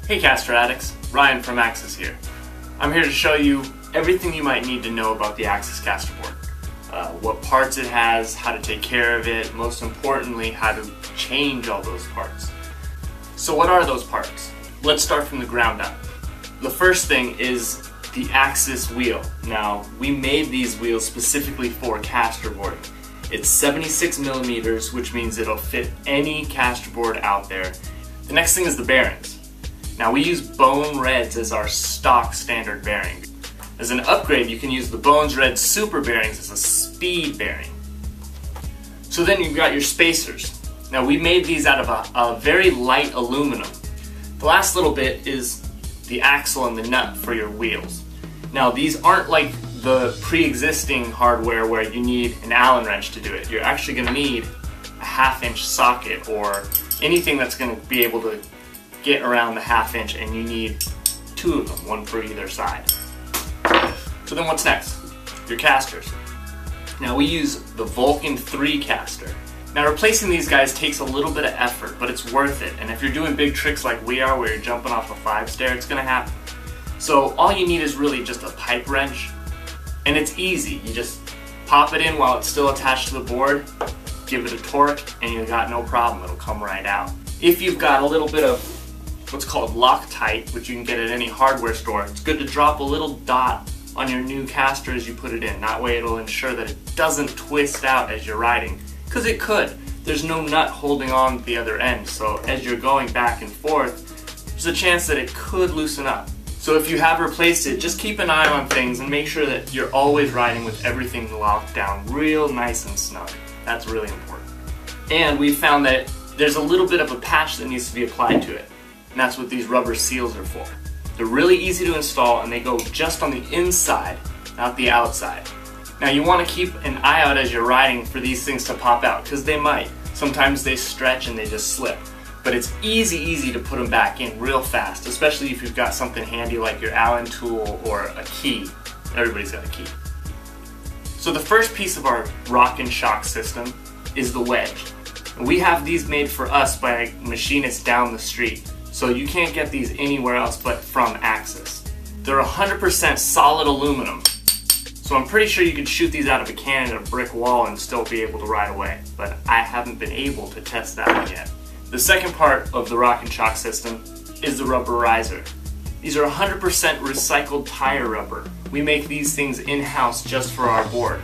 Hey Caster Addicts, Ryan from Axis here. I'm here to show you everything you might need to know about the Axis Casterboard. What parts it has, how to take care of it, most importantly, how to change all those parts. So what are those parts? Let's start from the ground up. The first thing is the Axis wheel. Now, we made these wheels specifically for casterboarding. It's 76 millimeters, which means it'll fit any casterboard out there. The next thing is the bearings. Now we use Bone Reds as our stock standard bearing. As an upgrade, you can use the Bones Red Super bearings as a speed bearing. So then you've got your spacers. Now we made these out of a very light aluminum. The last little bit is the axle and the nut for your wheels. Now these aren't like the pre-existing hardware where you need an Allen wrench to do it. You're actually going to need a 1/2 inch socket or anything that's going to be able to get around the 1/2 inch, and you need 2 of them, one for either side. So then what's next? Your casters. Now we use the Vulcan 3 caster. Now replacing these guys takes a little bit of effort, but it's worth it. And if you're doing big tricks like we are, where you're jumping off a 5 stair, it's going to happen. So all you need is really just a pipe wrench, and it's easy. You just pop it in while it's still attached to the board, give it a torque, and you got no problem. It'll come right out. If you've got a little bit of what's called Loctite, which you can get at any hardware store, it's good to drop a little dot on your new caster as you put it in. That way it'll ensure that it doesn't twist out as you're riding, because it could. There's no nut holding on the other end, so as you're going back and forth, there's a chance that it could loosen up. So if you have replaced it, just keep an eye on things and make sure that you're always riding with everything locked down real nice and snug. That's really important. And we found that there's a little bit of a patch that needs to be applied to it. And that's what these rubber seals are for. They're really easy to install, and they go just on the inside, not the outside. Now you want to keep an eye out as you're riding for these things to pop out, because they might. Sometimes they stretch and they just slip. But it's easy to put them back in real fast, especially if you've got something handy like your Allen tool or a key. Everybody's got a key. So the first piece of our rock and shock system is the wedge. We have these made for us by a machinist down the street. So you can't get these anywhere else but from Axis. They're 100% solid aluminum. So I'm pretty sure you could shoot these out of a cannon at a brick wall and still be able to ride away. But I haven't been able to test that one yet. The second part of the rock and shock system is the rubberizer. These are 100% recycled tire rubber. We make these things in-house just for our board.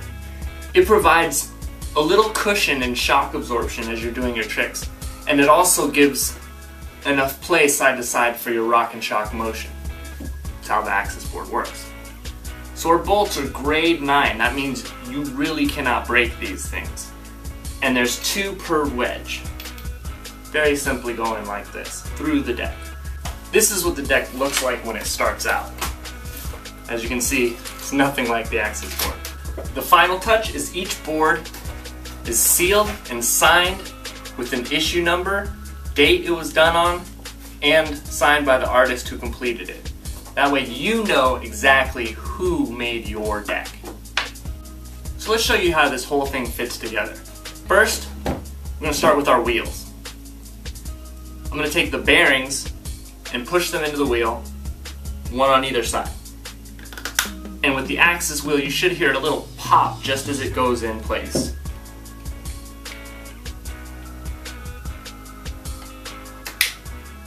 It provides a little cushion and shock absorption as you're doing your tricks. And it also gives enough play side to side for your rock and shock motion. That's how the Axis board works. So our bolts are grade 9. That means you really cannot break these things. And there's 2 per wedge. Very simply going like this, through the deck. This is what the deck looks like when it starts out. As you can see, it's nothing like the Axis board. The final touch is each board is sealed and signed with an issue number, date it was done on, and signed by the artist who completed it. That way you know exactly who made your deck. So let's show you how this whole thing fits together. First, I'm going to start with our wheels. I'm going to take the bearings and push them into the wheel, one on either side. And with the Axis wheel, you should hear a little pop just as it goes in place.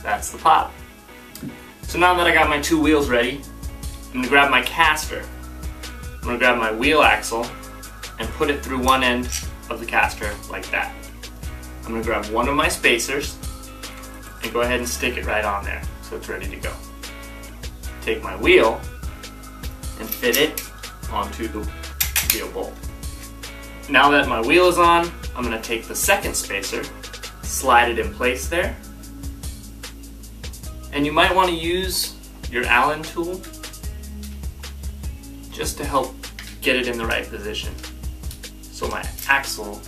That's the pop. So now that I got my 2 wheels ready, I'm going to grab my caster. I'm going to grab my wheel axle and put it through one end of the caster like that. I'm going to grab one of my spacers and go ahead and stick it right on there so it's ready to go. Take my wheel and fit it onto the wheel bolt. Now that my wheel is on, I'm going to take the second spacer, slide it in place there. And you might want to use your Allen tool just to help get it in the right position so my axle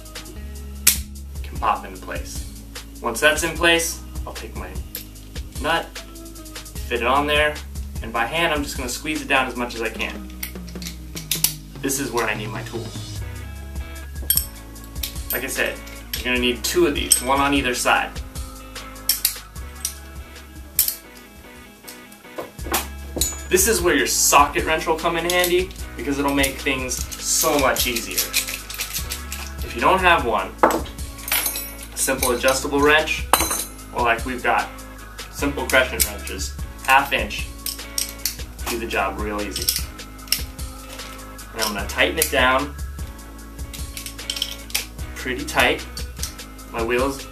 can pop into place. Once that's in place, I'll take my nut, fit it on there, and by hand I'm just going to squeeze it down as much as I can. This is where I need my tools. Like I said, you're going to need 2 of these, one on either side. This is where your socket wrench will come in handy because it'll make things so much easier. If you don't have one, a simple adjustable wrench, or like we've got simple crescent wrenches, 1/2 inch, do the job real easy. And I'm going to tighten it down pretty tight. My wheels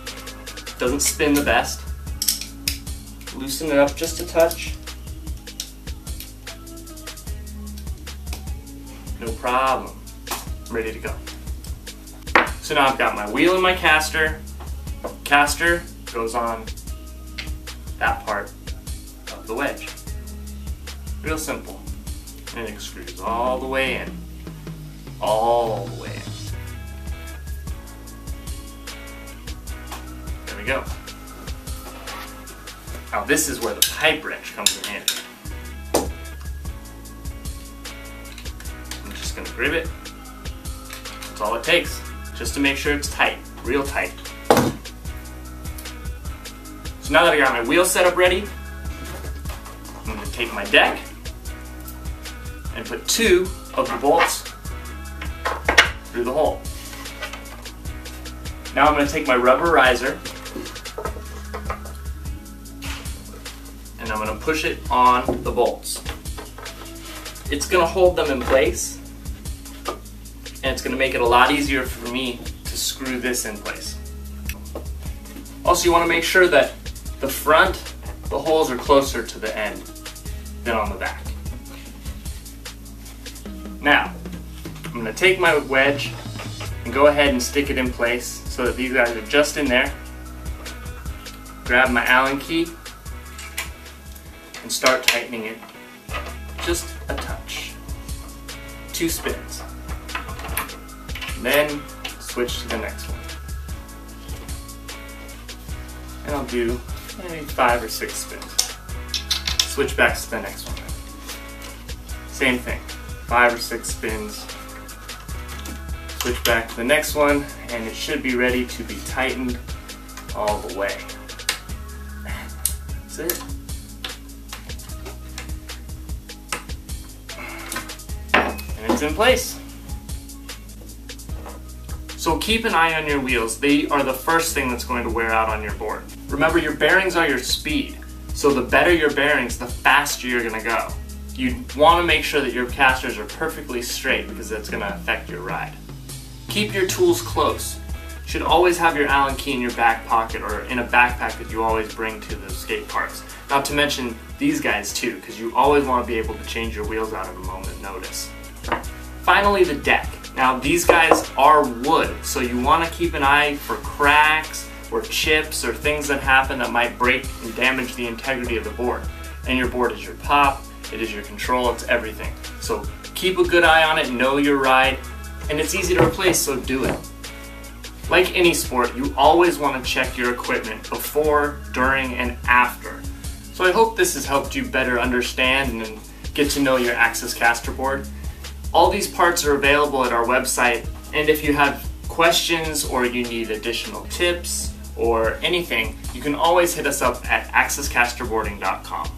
doesn't spin the best. Loosen it up just a touch. No problem. I'm ready to go. So now I've got my wheel and my caster. Caster goes on that part of the wedge. Real simple. And it screws all the way in. All the way in. There we go. Now this is where the pipe wrench comes in handy. I'm just going to grip it. That's all it takes. Just to make sure it's tight. Real tight. So now that I got my wheel set up ready, I'm going to take my deck and put 2 of the bolts through the hole. Now I'm going to take my rubber riser and I'm going to push it on the bolts. It's going to hold them in place, and it's going to make it a lot easier for me to screw this in place. Also, you want to make sure that the front, the holes are closer to the end than on the back. Now, I'm going to take my wedge and go ahead and stick it in place so that these guys are just in there. Grab my Allen key and start tightening it just a touch. 2 spins. And then switch to the next one. And I'll do maybe 5 or 6 spins. Switch back to the next one. Same thing. 5 or 6 spins. Switch back to the next one, and it should be ready to be tightened all the way. That's it. And it's in place. So keep an eye on your wheels. They are the first thing that's going to wear out on your board. Remember, your bearings are your speed. So the better your bearings, the faster you're going to go. You want to make sure that your casters are perfectly straight because that's going to affect your ride. Keep your tools close. You should always have your Allen key in your back pocket or in a backpack that you always bring to the skate parks. Not to mention these guys too, because you always want to be able to change your wheels out at a moment's notice. Finally, the deck. Now these guys are wood, so you want to keep an eye for cracks or chips or things that happen that might break and damage the integrity of the board. And your board is your pop, it is your control, it's everything. So keep a good eye on it, know your ride, and it's easy to replace, so do it. Like any sport, you always want to check your equipment before, during, and after. So I hope this has helped you better understand and get to know your Axis Casterboard. All these parts are available at our website, and if you have questions or you need additional tips or anything, you can always hit us up at axiscasterboarding.com.